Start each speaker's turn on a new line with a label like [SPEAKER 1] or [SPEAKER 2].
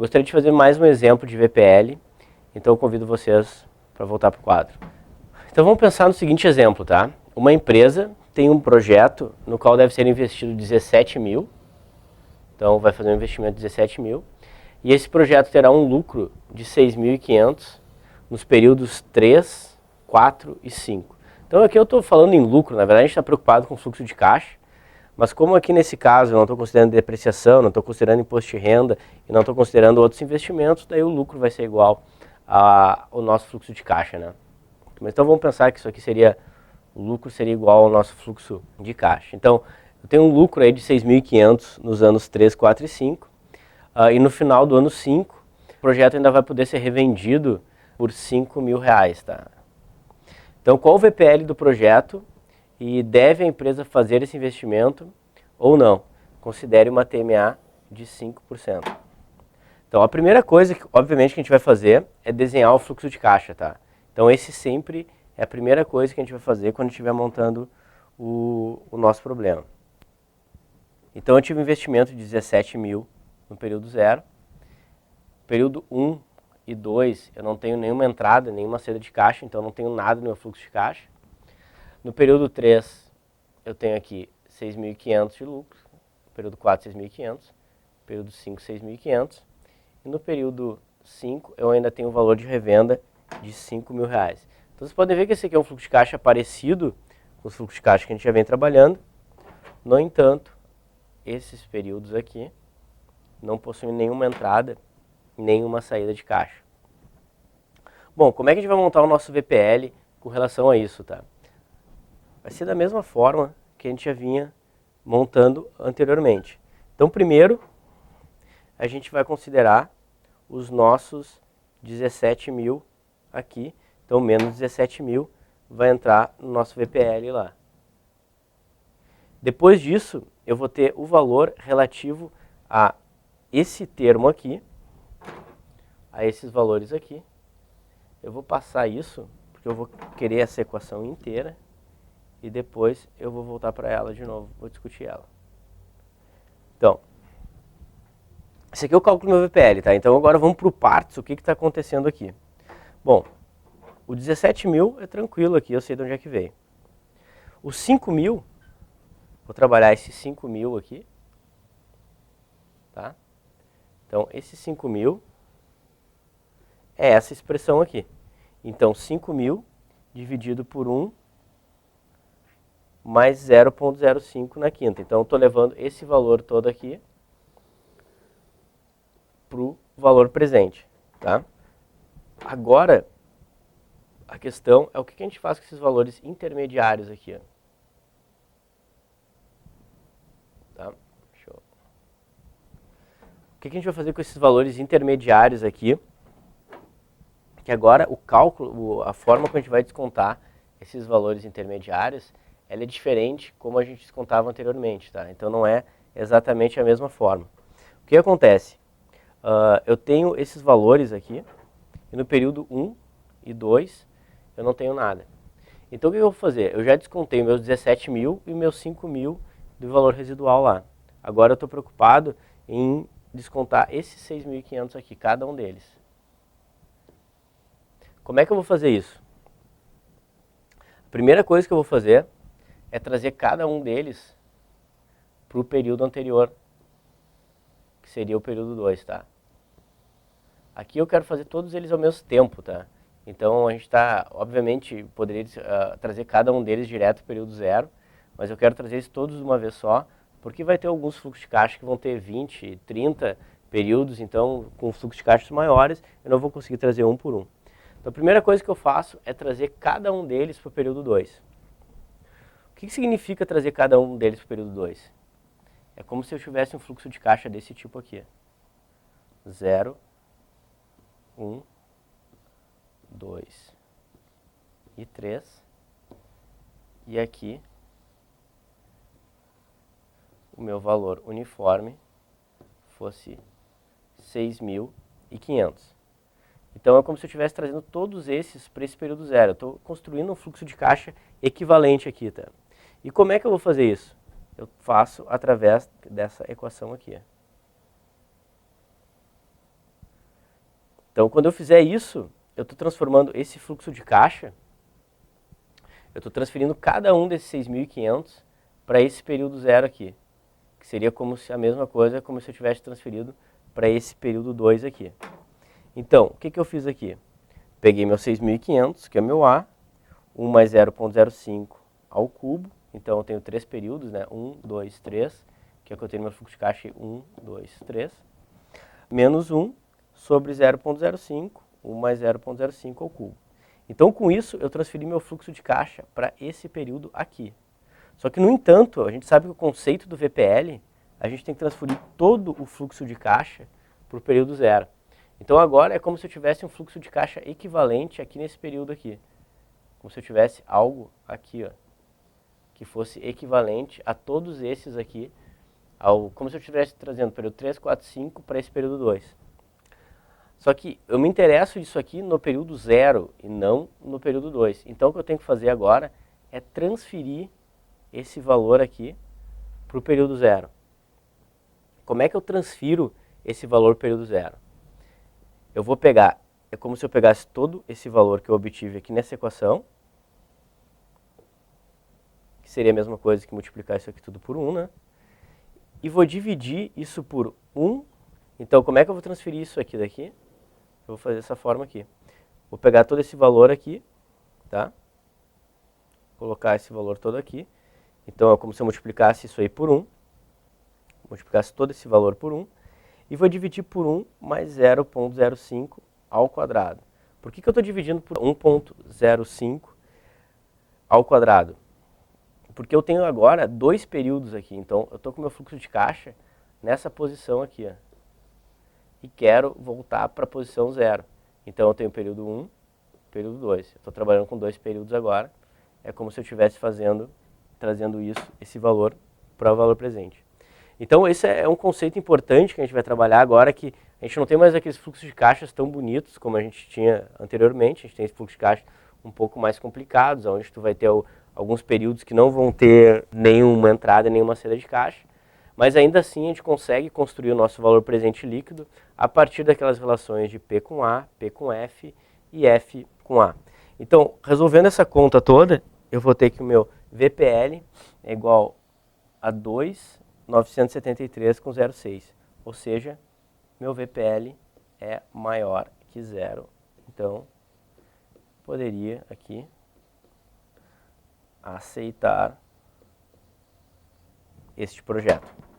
[SPEAKER 1] gostaria de fazer mais um exemplo de VPL, então eu convido vocês para voltar para o quadro. Então vamos pensar no seguinte exemplo, tá? Uma empresa tem um projeto no qual deve ser investido 17 mil, então vai fazer um investimento de 17 mil, e esse projeto terá um lucro de 6.500 nos períodos 3, 4 e 5. Então aqui eu estou falando em lucro, na verdade a gente está preocupado com o fluxo de caixa, mas como aqui nesse caso eu não estou considerando depreciação, não estou considerando imposto de renda e não estou considerando outros investimentos, daí o lucro vai ser igual ao nosso fluxo de caixa, né? Mas então vamos pensar que isso aqui seria, o lucro seria igual ao nosso fluxo de caixa. Então eu tenho um lucro aí de 6.500 nos anos 3, 4 e 5, e no final do ano 5 o projeto ainda vai poder ser revendido por R$5.000, tá? Então qual o VPL do projeto? E deve a empresa fazer esse investimento ou não? Considere uma TMA de 5%. Então a primeira coisa, que obviamente, que a gente vai fazer é desenhar o fluxo de caixa, tá? Então esse sempre é a primeira coisa que a gente vai fazer quando estiver montando o nosso problema. Então eu tive um investimento de 17 mil no período 0. Período 1 e 2 eu não tenho nenhuma entrada, nenhuma saída de caixa, então eu não tenho nada no meu fluxo de caixa. No período 3, eu tenho aqui 6.500 de lucro, no período 4, 6.500, período 5, 6.500, e no período 5 eu ainda tenho um valor de revenda de R$5.000. Então vocês podem ver que esse aqui é um fluxo de caixa parecido com os fluxos de caixa que a gente já vem trabalhando, no entanto, esses períodos aqui não possuem nenhuma entrada, nenhuma saída de caixa. Bom, como é que a gente vai montar o nosso VPL com relação a isso, tá? Vai ser da mesma forma que a gente já vinha montando anteriormente. Então, primeiro, a gente vai considerar os nossos 17 mil aqui. Então, menos 17 mil vai entrar no nosso VPL lá. Depois disso, eu vou ter o valor relativo a esse termo aqui, a esses valores aqui. Eu vou passar isso, porque eu vou querer essa equação inteira. E depois eu vou voltar para ela de novo, vou discutir ela. Então, esse aqui é o cálculo do meu VPL, tá? Então agora vamos para o partes, o que está acontecendo aqui. Bom, o 17 mil é tranquilo aqui, eu sei de onde é que veio. Os 5 mil, vou trabalhar esses 5 mil aqui, tá? Então esse 5 mil é essa expressão aqui. Então 5 mil dividido por 1 mais 0,05 na quinta. Então, eu estou levando esse valor todo aqui para o valor presente, tá? Agora, a questão é o que a gente faz com esses valores intermediários aqui, ó. Tá? O que a gente vai fazer com esses valores intermediários aqui? Que agora o cálculo, a forma como a gente vai descontar esses valores intermediários, ela é diferente como a gente descontava anteriormente, tá? Então não é exatamente a mesma forma. O que acontece? Eu tenho esses valores aqui, e no período 1 e 2 eu não tenho nada. Então o que eu vou fazer? Eu já descontei meus 17 mil e meus 5 mil do valor residual lá. Agora eu estou preocupado em descontar esses 6.500 aqui, cada um deles. Como é que eu vou fazer isso? A primeira coisa que eu vou fazer é trazer cada um deles para o período anterior, que seria o período 2, tá? Aqui eu quero fazer todos eles ao mesmo tempo, tá? Então a gente está, obviamente, poderia trazer cada um deles direto para o período 0, mas eu quero trazer eles todos de uma vez só, porque vai ter alguns fluxos de caixa que vão ter 20, 30 períodos, então com fluxos de caixas maiores eu não vou conseguir trazer um por um. Então a primeira coisa que eu faço é trazer cada um deles para o período 2. O que significa trazer cada um deles para o período 2? É como se eu tivesse um fluxo de caixa desse tipo aqui. 0, 1, 2 e 3. E aqui o meu valor uniforme fosse 6.500. Então é como se eu estivesse trazendo todos esses para esse período 0. Eu estou construindo um fluxo de caixa equivalente aqui, tá? E como é que eu vou fazer isso? Eu faço através dessa equação aqui. Então, quando eu fizer isso, eu estou transformando esse fluxo de caixa, eu estou transferindo cada um desses 6.500 para esse período zero aqui, que seria como se a mesma coisa, como se eu tivesse transferido para esse período 2 aqui. Então, o que, que eu fiz aqui? Peguei meu 6.500, que é meu A, 1 mais 0,05 ao cubo, então eu tenho 3 períodos, né? 1, 2, 3, que é o que eu tenho no meu fluxo de caixa, 1, 2, 3, menos 1 sobre 0,05, 1 mais 0,05 ao cubo. Então, com isso, eu transferi meu fluxo de caixa para esse período aqui. Só que, no entanto, a gente sabe que o conceito do VPL, a gente tem que transferir todo o fluxo de caixa para o período zero. Então, agora é como se eu tivesse um fluxo de caixa equivalente aqui nesse período aqui. Como se eu tivesse algo aqui, ó, que fosse equivalente a todos esses aqui, como se eu estivesse trazendo o período 3, 4, 5 para esse período 2. Só que eu me interesso disso aqui no período 0 e não no período 2. Então, o que eu tenho que fazer agora é transferir esse valor aqui para o período 0. Como é que eu transfiro esse valor para o período 0? Eu vou pegar, é como se eu pegasse todo esse valor que eu obtive aqui nessa equação, que seria a mesma coisa que multiplicar isso aqui tudo por 1, né? E vou dividir isso por 1. Então, como é que eu vou transferir isso aqui daqui? Eu vou fazer dessa forma aqui. Vou pegar todo esse valor aqui, tá? Colocar esse valor todo aqui. Então, é como se eu multiplicasse isso aí por 1. Multiplicasse todo esse valor por 1. E vou dividir por 1 mais 0,05 ao quadrado. Por que eu estou dividindo por 1,05 ao quadrado? Porque eu tenho agora 2 períodos aqui. Então, eu estou com o meu fluxo de caixa nessa posição aqui, ó. E quero voltar para a posição 0. Então, eu tenho período 1, período 2. Eu estou trabalhando com 2 períodos agora. É como se eu estivesse trazendo esse valor para o valor presente. Então, esse é um conceito importante que a gente vai trabalhar agora, que a gente não tem mais aqueles fluxos de caixas tão bonitos como a gente tinha anteriormente. A gente tem esse fluxo de caixa um pouco mais complicados, onde tu vai ter alguns períodos que não vão ter nenhuma entrada, nenhuma saída de caixa. Mas ainda assim a gente consegue construir o nosso valor presente líquido a partir daquelas relações de P com A, P com F e F com A. Então, resolvendo essa conta toda, eu vou ter que o meu VPL é igual a 2.973,06. Ou seja, meu VPL é maior que 0. Então, poderia aqui aceitar este projeto.